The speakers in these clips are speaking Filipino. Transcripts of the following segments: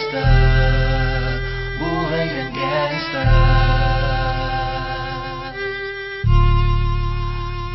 gangsta, buhay ng gangsta,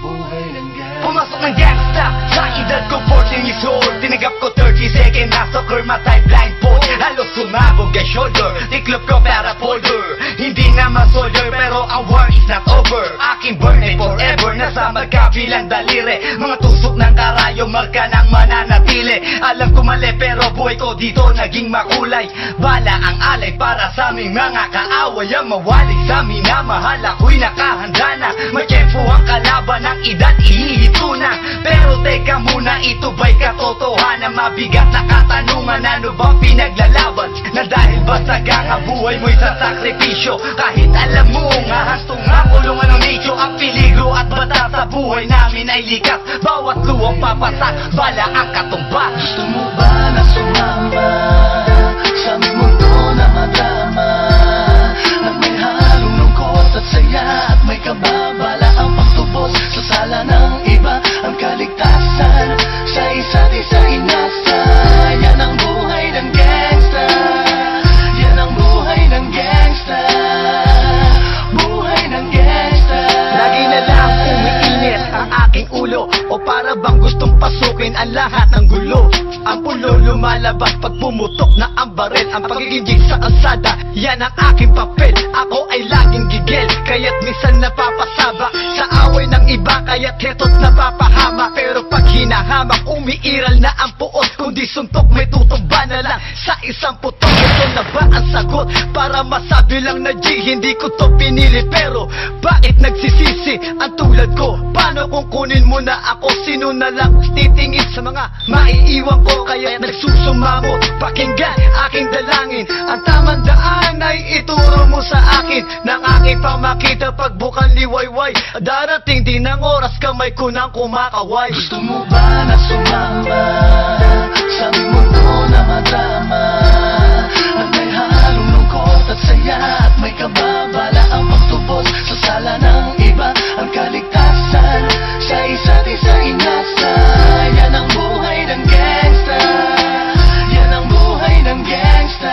buhay ng gangsta. Pumasok ng gangsta sa edad ko 14 years old. Tinagap ko 30 second na soccer matay blindfold. Halos sumabog ang shoulder, tiklop ko para folder. Hindi naman soldier pero ang war is not over. Aking burn ay forever, nasa magkabilang daliri. Mga tusok ng karayo, marka ng mananatili. Alam ko mali pero buhay ko dito naging makulay. Bala ang alay para sa aming mga kaaway. Ang mawalig sa minamahal ako'y nakahanda na. May tempo ang kalaban ng edad ihihito na. Pero teka muna, ito ba'y katotohanan? Mabigat na katanungan, ano bang pinaglalaban? Na dahil basta ang buhay mo'y sa sakripisyo. Kahit alam mo nga hastong nga kulungan ng nicho. Ang peligro at bata sa buhay namin ay likas. Bawat luwang papasak, bala ang katumba. Gusto mo ba na sumama sa aming mundo na madrama? Na may halong lungkot at saya at may kababala ang pagtubos sa sala ng iba. Ang kaligtasan sa isa't isa inasa. Yan ang buhay ng gangsta, yan ang buhay ng gangsta, buhay ng gangsta. Lagi na lang umiinit ang aking ulo, o para bang gustong pasukin ang lahat ng gulo. Ang pulo lumalabas pag pumutok na ang baril. Ang pagiging sa kalsada, yan ang aking papel. Ako ay laging gigil, kaya't minsan napapasaba sa away ng iba, kaya't heto't napapahama. Pero pag hinahamak, umiiral na ang puot. Kundi suntok may tutumba na lang sa isang putok. Ito na ba ang sagot para masabi lang na G, hindi ko to pinili? Pero bakit nagsisisi ang tulad ko? Paano kung kunin mo na ako? Sino na lang titingin sa mga maiiwan ko? Kaya nagsusumamo, pakinggan aking dalangin. Ang tamang daan ay ituro mo sa akin. Nang aking pamakita pagbukan liwayway. Darating din ang oras kamay ko nang kumakaway. Gusto mo ba na sumama sa aming mundo na madrama? Na may halong lungkot at saya at may kababala ang pagtubos sa sala ng iba. Ang kaligtasan sa isa't isa inasa. Yan ang buhay ng gangsta, yan ang buhay ng gangsta,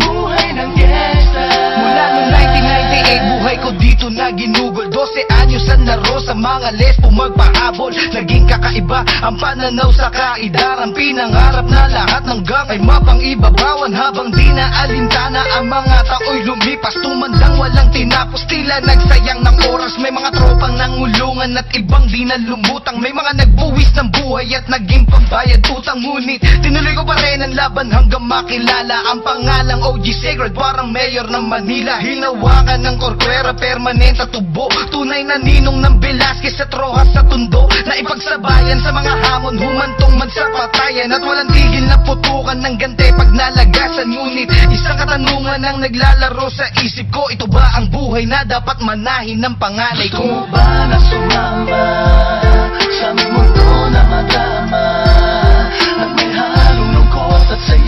buhay ng gangsta. Mula noong 1998, buhay ko dito na ginugol. 12 anyos ang naro sa mga lesbo magpahabol. Naging kakaiba ang pananaw sa kaidaran. Pinangarap na lahat ng gang ay mapang-ibabawan. Habang di na alintana ang mga tao'y lumipas. Tumandang walang tinapos, tila nagsayang ng oras. May mga tropang nangulungan at ibang di na lumutang. May mga nagbuwis ng buhay at naging pambayad utang. Ngunit tinuloy ko pa rin ang laban hanggang makilala ang pangalang OG Sacred, parang mayor ng Manila. Hinawakan ng korkwera, permanent at tubo. Tunay na ninong ng Velasquez at Rojas sa tundo. Na ipagsabayan sa mga hamon, humantong man sa patayan. At walang tigil na putukan ng gante pag nalagasan. Ngunit isang katanungan ang naglalaro sa isip ko. Ito ba ang buhay na dapat manahin ng panganay ko? Gusto mo ba na sumama sa aming mundo na madrama? Na may halong lungkot at saya